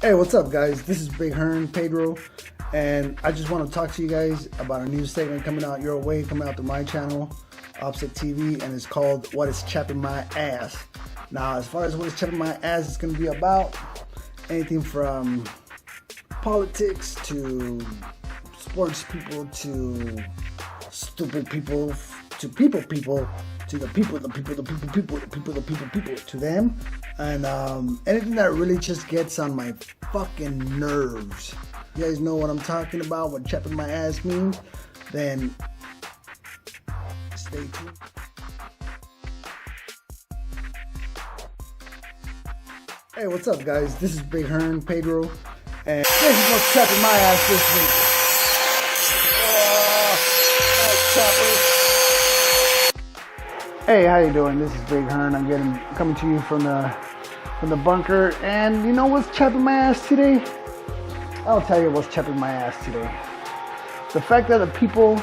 Hey, what's up, guys? This is Big Hearn, Pedro, and I just want to talk to you guys about a new segment coming out your way, coming out to my channel, Opposite TV, and it's called What is Chapping My Ass. Now, as far as what is chapping my ass, it's going to be about anything from politics to sports people to stupid people to people to the people to them, and anything that really just gets on my fucking nerves. You guys know what I'm talking about, what chapping my ass means? Then stay tuned. Hey, what's up, guys? This is Big Hearn, Pedro, and this is what's chapping my ass this week. Hey, how you doing? This is Big Hearn. I'm coming to you from the bunker, and you know what's chapping my ass today? I'll tell you what's chapping my ass today. The fact that the people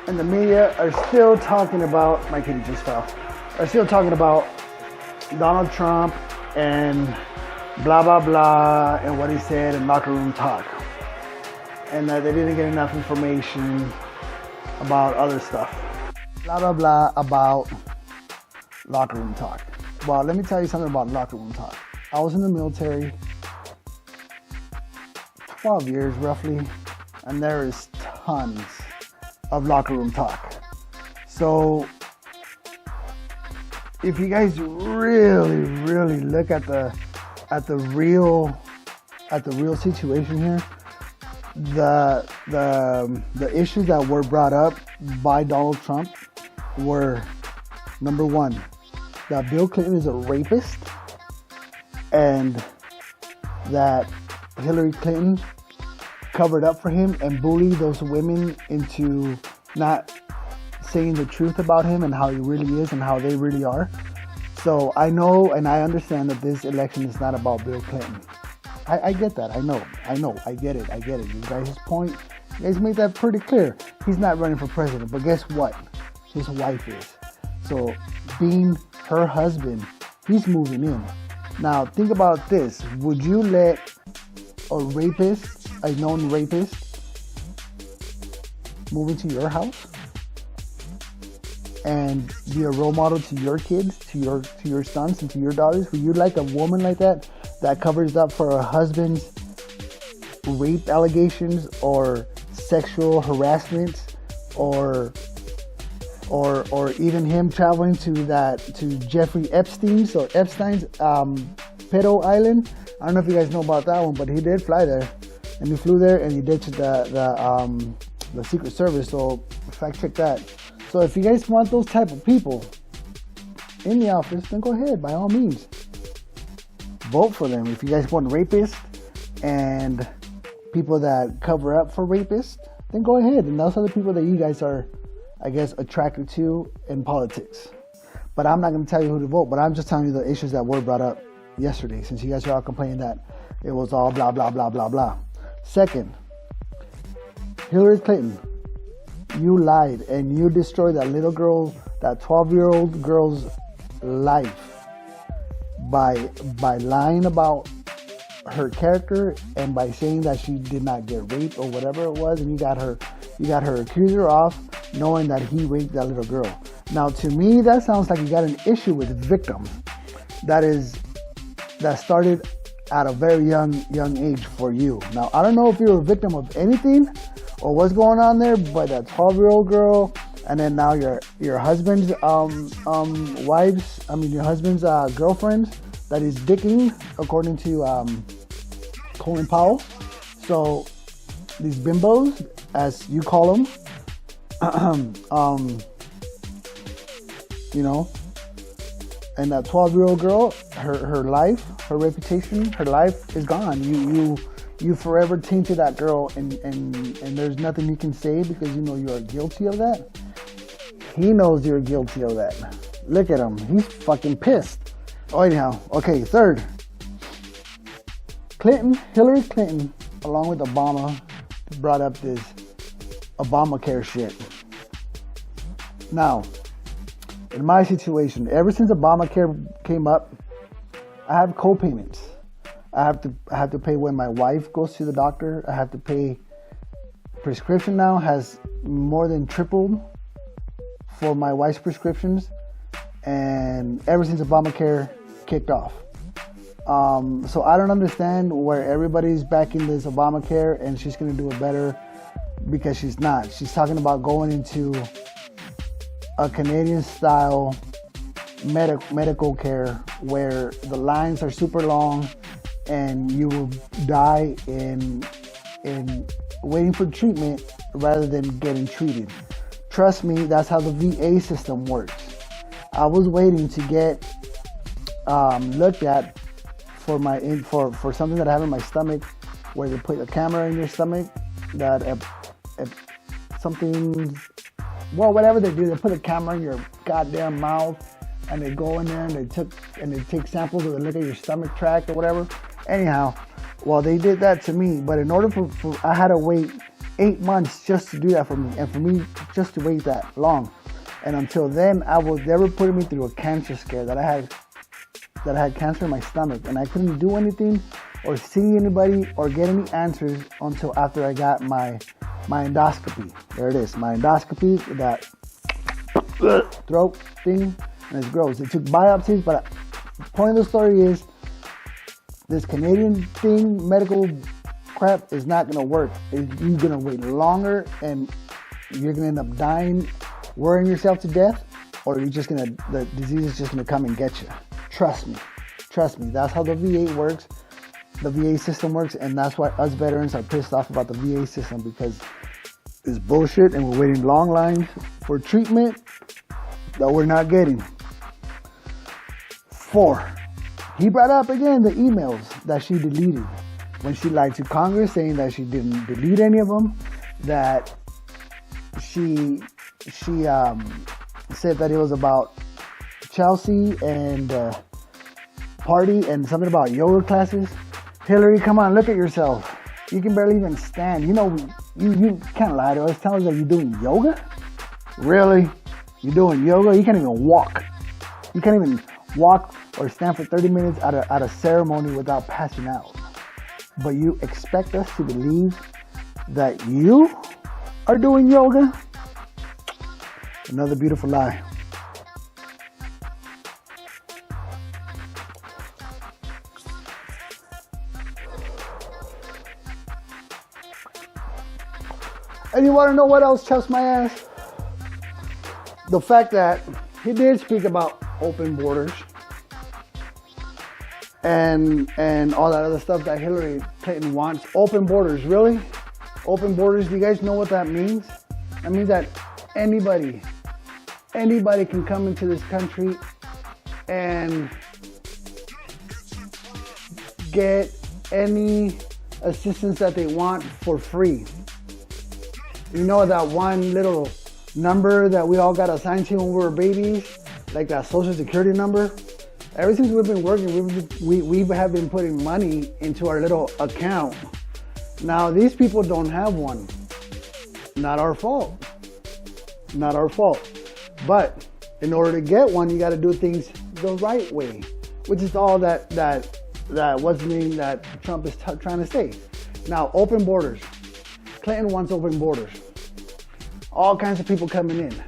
in the media are still talking about, my kitty just fell, are still talking about Donald Trump and blah blah blah and what he said in locker room talk, and that they didn't get enough information about other stuff. Blah blah blah about locker room talk. Well, let me tell you something about locker room talk. I was in the military 12 years roughly, and there is tons of locker room talk. So if you guys really look at the real situation here, the issues that were brought up by Donald Trump were, number one, that Bill Clinton is a rapist, and that Hillary Clinton covered up for him and bullied those women into not saying the truth about him and how he really is and how they really are. So I know and I understand that this election is not about Bill Clinton. I get that. I know. I get it. You guys' point, you guys made that pretty clear. He's not running for president, but guess what? His wife is. So being her husband, he's moving in. Now think about this. Would you let a rapist, a known rapist, move into your house and be a role model to your kids, to your sons and to your daughters? Would you like a woman like that covers up for her husband's rape allegations or sexual harassment or even him traveling to Jeffrey Epstein's pedo island? I don't know if you guys know about that one, but he did fly there, and he flew there and he ditched the Secret Service. So fact check that. So if you guys want those type of people in the office, then go ahead, by all means, vote for them. If you guys want rapists and people that cover up for rapists, then go ahead. And those are the people that you guys are, I guess, attracted to in politics. But I'm not going to tell you who to vote, but I'm just telling you the issues that were brought up yesterday, since you guys are all complaining that it was all blah, blah, blah, blah, blah. Second, Hillary Clinton, you lied and you destroyed that little girl, that 12-year-old girl's life by lying about her character and by saying that she did not get raped or whatever it was, and you got her accuser off knowing that he raped that little girl. Now, to me, that sounds like you got an issue with victims that started at a very young age for you. Now, I don't know if you're a victim of anything or what's going on there, but that 12-year-old girl, and then now your husband's your husband's girlfriend that is dicking, according to Colin Powell. So these bimbos, as you call them, and that 12-year-old girl, her life, her reputation, her life is gone. You forever tainted that girl, and there's nothing you can say because you know you are guilty of that. He knows you're guilty of that. Look at him. He's fucking pissed. Oh, anyhow. Okay, third. Hillary Clinton, along with Obama, brought up this Obamacare shit. Now, in my situation, ever since Obamacare came up, I have co-payments. I have to pay when my wife goes to the doctor. I have to pay. Prescription now has more than tripled for my wife's prescriptions, and ever since Obamacare kicked off. So I don't understand where everybody's backing this Obamacare and she's going to do it better, because she's not. She's talking about going into a Canadian style medical care where the lines are super long and you will die in waiting for treatment rather than getting treated. Trust me, that's how the VA system works. I was waiting to get looked at for for something that I have in my stomach, where they put a camera in your stomach that whatever they do, they put a camera in your goddamn mouth and they go in there and they take samples or they look at your stomach tract or whatever. Anyhow, well, they did that to me, but in order for I had to wait 8 months just to do that for me, and for me just to wait that long. And until then, they were putting me through a cancer scare that I had cancer in my stomach, and I couldn't do anything or see anybody or get any answers until after I got my endoscopy. There it is, my endoscopy, that throat thing, and it's gross. It took biopsies, but the point of the story is, this Canadian thing, medical crap, is not going to work. You're going to wait longer and you're going to end up dying, worrying yourself to death, or the disease is just going to come and get you. Trust me. That's how the VA works. The VA system works, and that's why us veterans are pissed off about the VA system, because it's bullshit and we're waiting long lines for treatment that we're not getting. 4. He brought up again the emails that she deleted when she lied to Congress, saying that she didn't delete any of them, that she said that it was about Chelsea and party and something about yoga classes. Hillary, come on, look at yourself. You can barely even stand. You know, you can't lie to us. Tell us that you're doing yoga? Really? You're doing yoga? You can't even walk. You can't even walk or stand for 30 minutes at a ceremony without passing out. But you expect us to believe that you are doing yoga? Another beautiful lie. And you want to know what else chuffs my ass? The fact that he did speak about open borders and all that other stuff that Hillary Clinton wants. Open borders, really? Open borders, do you guys know what that means? That means that anybody can come into this country and get any assistance that they want for free. You know that one little number that we all got assigned to when we were babies, like that social security number? Ever since we've been working, we have been putting money into our little account. Now these people don't have one. Not our fault. Not our fault. But in order to get one, you got to do things the right way, which is all that what's the name that Trump is trying to say. Now, open borders. Clinton wants open borders. All kinds of people coming in.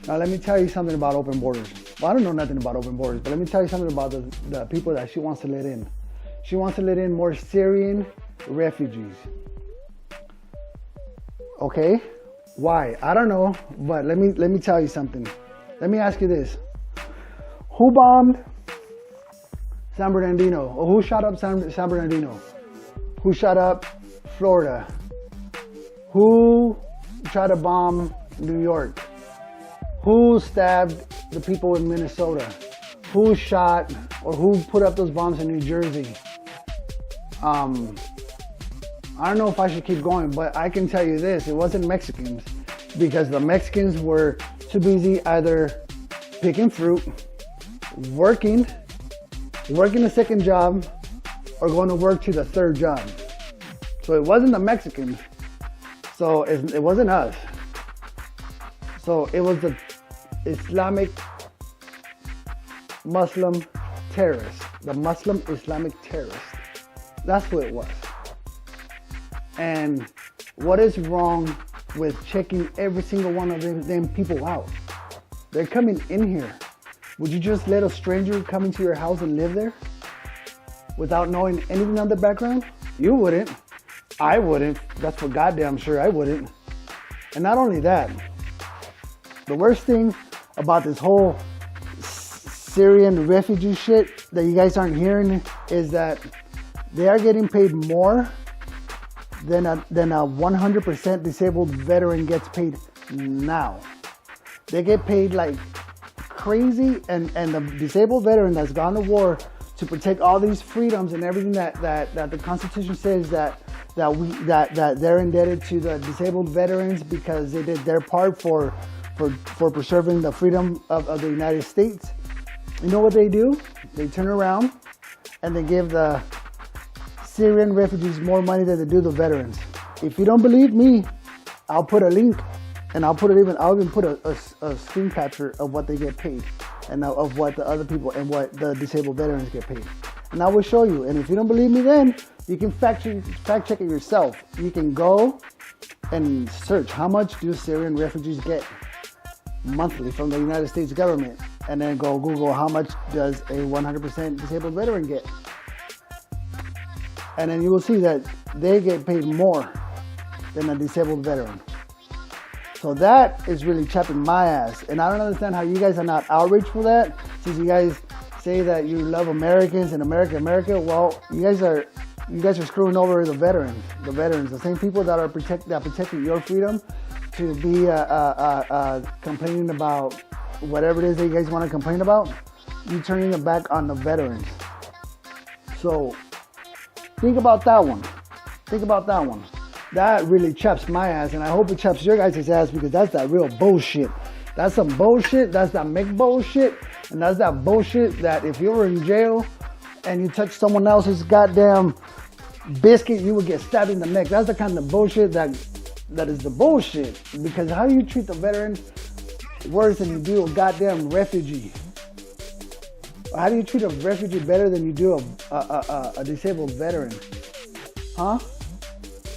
Now, let me tell you something about open borders. Well, I don't know nothing about open borders, but let me tell you something about the people that she wants to let in. She wants to let in more Syrian refugees. Okay? Why? I don't know, but let me tell you something. Let me ask you this. Who bombed San Bernardino? Or who shot up San Bernardino? Who shot up Florida? Who tried to bomb New York? Who stabbed the people in Minnesota? Who shot or who put up those bombs in New Jersey? I don't know if I should keep going, but I can tell you this, it wasn't Mexicans, because the Mexicans were too busy either picking fruit, working a second job, or going to work to the third job. So it wasn't the Mexicans. So it wasn't us. So it was the Islamic Muslim terrorists, the Muslim Islamic terrorists. That's what it was. And what is wrong with checking every single one of them people out? They're coming in here. Would you just let a stranger come into your house and live there without knowing anything on the background? You wouldn't. I wouldn't. That's for goddamn sure I wouldn't. And not only that, the worst thing about this whole Syrian refugee shit that you guys aren't hearing is that they are getting paid more than a 100% disabled veteran gets paid now. They get paid like crazy, and the disabled veteran that's gone to war to protect all these freedoms and everything that the Constitution says that they're indebted to the disabled veterans because they did their part for preserving the freedom of the United States. You know what they do? They turn around and they give the Syrian refugees more money than they do the veterans. If you don't believe me, I'll put a link, and I'll even put a screen capture of what they get paid, and of what the other people and what the disabled veterans get paid. And I will show you. And if you don't believe me, then you can fact check it yourself. You can go and search how much do Syrian refugees get monthly from the United States government, and then go Google how much does a 100% disabled veteran get. And then you will see that they get paid more than a disabled veteran. So that is really chapping my ass. And I don't understand how you guys are not outraged for that. Since you guys say that you love Americans and America, well, you guys are screwing over the veterans, the same people that protected your freedom to be complaining about whatever it is that you guys want to complain about. You turning it back on the veterans. So think about that one. That really chaps my ass, and I hope it chaps your guys' ass, because that's that real bullshit. That's some bullshit. That's that Mick bullshit. And that's that bullshit that if you were in jail and you touch someone else's goddamn biscuit, you would get stabbed in the neck. That's the kind of bullshit that is the bullshit. Because how do you treat the veterans worse than you do a goddamn refugee? How do you treat a refugee better than you do a disabled veteran? Huh?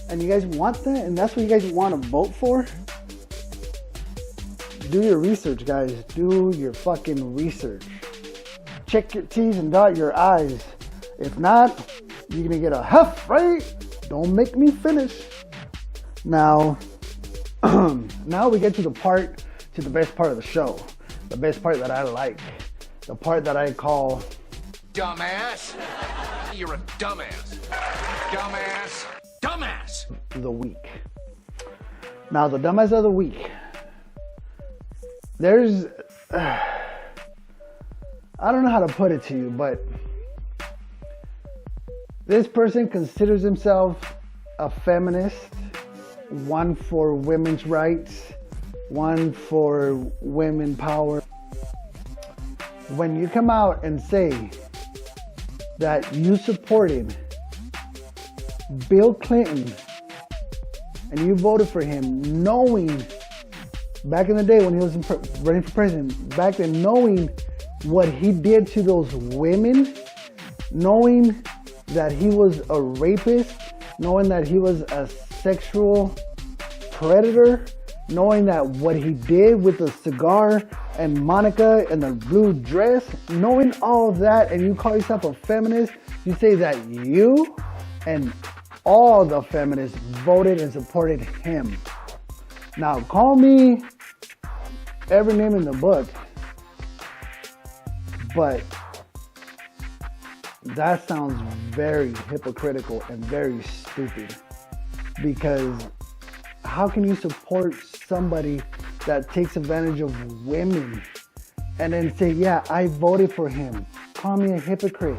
And you guys want that? And that's what you guys want to vote for? Do your research, guys. Do your fucking research. Check your T's and dot your I's. If not, you're going to get a huff, right? Don't make me finish. Now, now we get to the best part of the show. The best part that I like. The part that I call... Dumbass. You're a dumbass. Dumbass. Dumbass. The week. Now, the dumbass of the week. There's... I don't know how to put it to you, but... this person considers himself a feminist. One for women's rights. One for women power. When you come out and say that you supported Bill Clinton and you voted for him, knowing back in the day when he was running for president, back then, knowing what he did to those women, knowing that he was a rapist, knowing that he was a sexual predator, knowing that what he did with the cigar and Monica and the blue dress, knowing all of that, and you call yourself a feminist, you say that you and all the feminists voted and supported him. Now, call me every name in the book, but that sounds very hypocritical and very stupid, because how can you support somebody that takes advantage of women and then say, yeah, I voted for him? Call me a hypocrite.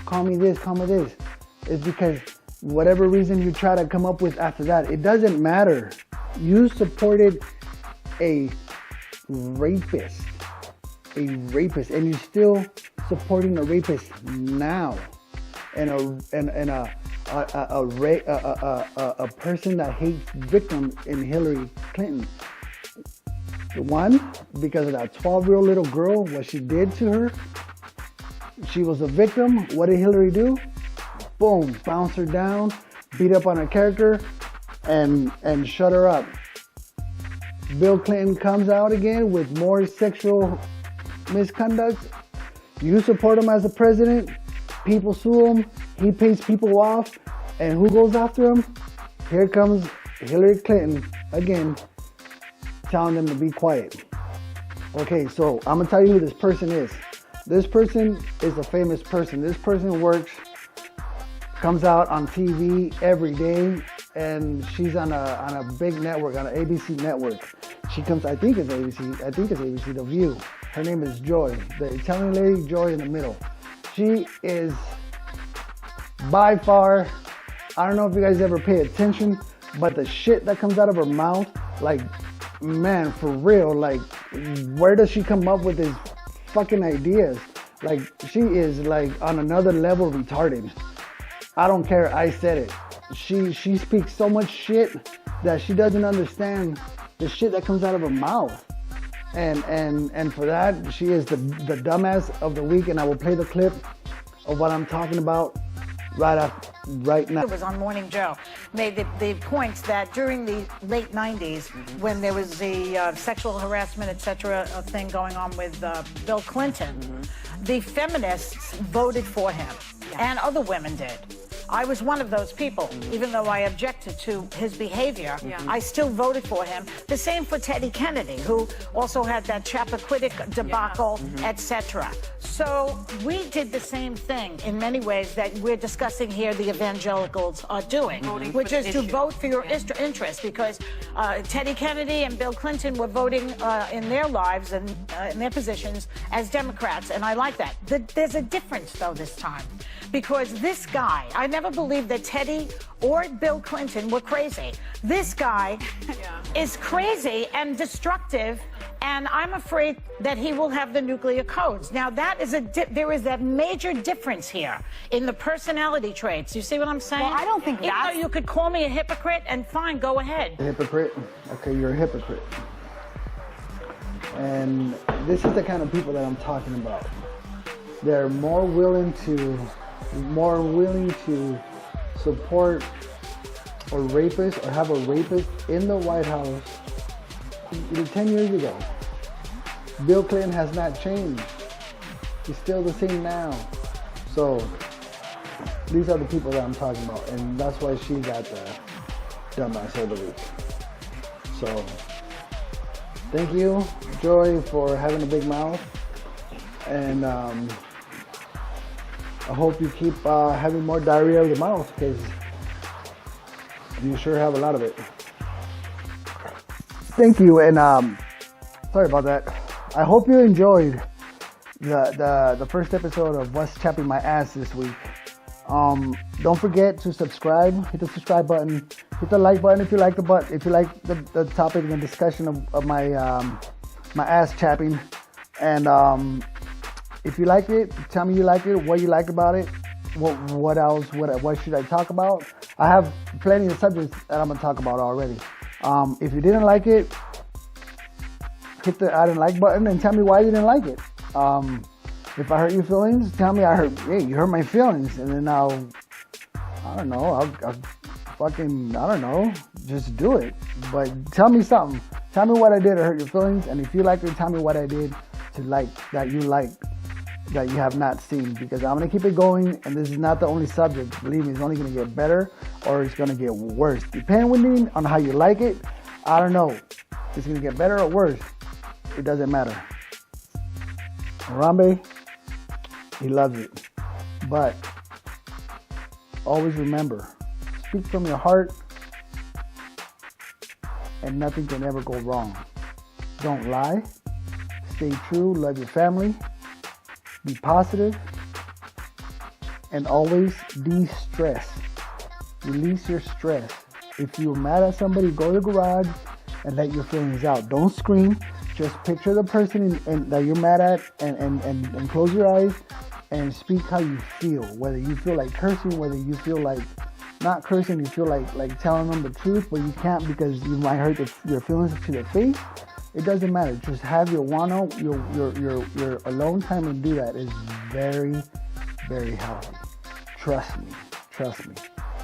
Call me this, call me this. It's because whatever reason you try to come up with after that, it doesn't matter. You supported a rapist, and you're still supporting a rapist now, and a person that hates victims in Hillary Clinton. One, because of that 12-year-old little girl, what she did to her. She was a victim. What did Hillary do? boom, bounce her down, beat up on her character, and shut her up. Bill Clinton comes out again with more sexual misconduct. You support him as the president, people sue him, he pays people off, and who goes after him? Here comes Hillary Clinton again, telling them to be quiet. Okay, so I'm gonna tell you who this person is. This person is a famous person. This person works, comes out on TV every day, and she's on a big network, on an ABC network. She comes, I think it's ABC, The View. Her name is Joy, the Italian lady, Joy in the middle. She is by far, I don't know if you guys ever pay attention, but the shit that comes out of her mouth, like, man, for real, like, where does she come up with these fucking ideas? Like, she is like on another level retarded. I don't care, I said it. She speaks so much shit that she doesn't understand the shit that comes out of her mouth. And for that, she is the dumbass of the week, and I will play the clip of what I'm talking about right now. It was on Morning Joe, made the points that during the late 90s, when there was the sexual harassment, etc. thing going on with Bill Clinton, the feminists voted for him, and other women did. I was one of those people. Even though I objected to his behavior, I still voted for him. The same for Teddy Kennedy, who also had that Chappaquiddick debacle, etc. So we did the same thing in many ways that we're discussing here the evangelicals are doing, which is to vote for your interest, because Teddy Kennedy and Bill Clinton were voting in their lives and in their positions as Democrats, and I like that. There's a difference, though, this time. Because this guy, I never believed that Teddy or Bill Clinton were crazy. This guy is crazy and destructive, and I'm afraid that he will have the nuclear codes. Now, that is there is that major difference here in the personality traits. You see what I'm saying? Well, I don't think Even though you could call me a hypocrite, and fine, go ahead. A hypocrite? Okay, you're a hypocrite. And this is the kind of people that I'm talking about. They're more willing to support a rapist or have a rapist in the White House 10 years ago. Bill Clinton has not changed. He's still the same now. So these are the people that I'm talking about, and that's why she got the dumbass of the week. So thank you, Joy, for having a big mouth, and I hope you keep having more diarrhea of the mouth, because you sure have a lot of it. Thank you, and sorry about that. I hope you enjoyed the first episode of What's Chapping My Ass this week. Don't forget to subscribe. Hit the subscribe button. Hit the like button if you like the topic and the discussion of my my ass chapping. And if you like it, tell me you like it, what you like about it, what else, what should I talk about? I have plenty of subjects that I'm going to talk about already. If you didn't like it, hit the I didn't like button and tell me why you didn't like it. If I hurt your feelings, tell me you hurt my feelings, and then I'll just do it. But tell me something. Tell me what I did to hurt your feelings, and if you like it, tell me what I did that you have not seen, because I'm going to keep it going, and this is not the only subject. Believe me, it's only going to get better or it's going to get worse. Depending on how you like it, I don't know. It's going to get better or worse. It doesn't matter. Harambe, he loves it. But always remember, speak from your heart, and nothing can ever go wrong. Don't lie. Stay true. Love your family. Be positive, and always de-stress. Release your stress. If you're mad at somebody, go to the garage and let your feelings out. Don't scream. Just picture the person that you're mad at, and close your eyes and speak how you feel. Whether you feel like cursing, whether you feel like not cursing, you feel like telling them the truth, but you can't because you might hurt your feelings to their face. It doesn't matter. Just have your your alone time and do that. Is very, very healthy. Trust me. Trust me,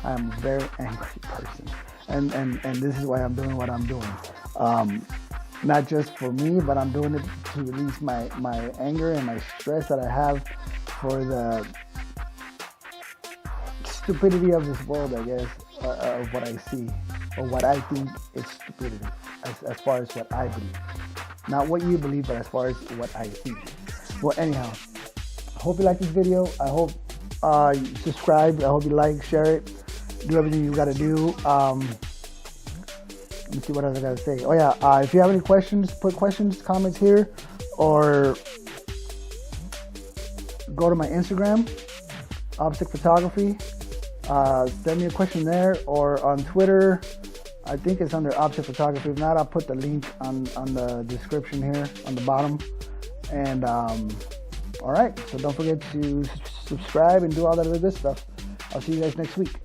I am a very angry person, and this is why I'm doing what I'm doing. Not just for me, but I'm doing it to release my anger and my stress that I have for the stupidity of this world, I guess, of what I see, or what I think is stupidity, as far as what I believe. Not what you believe, but as far as what I think. Well, anyhow, I hope you like this video. I hope you subscribe. I hope you like, share it, do everything you gotta do. Let me see what else I gotta say. Oh yeah, if you have any questions, put questions, comments here, or go to my Instagram, Optic Photography. Send me a question there, or on Twitter. I think it's under Optic Photography. If not, I'll put the link on the description here on the bottom. And all right, so don't forget to subscribe and do all that other good stuff. I'll see you guys next week.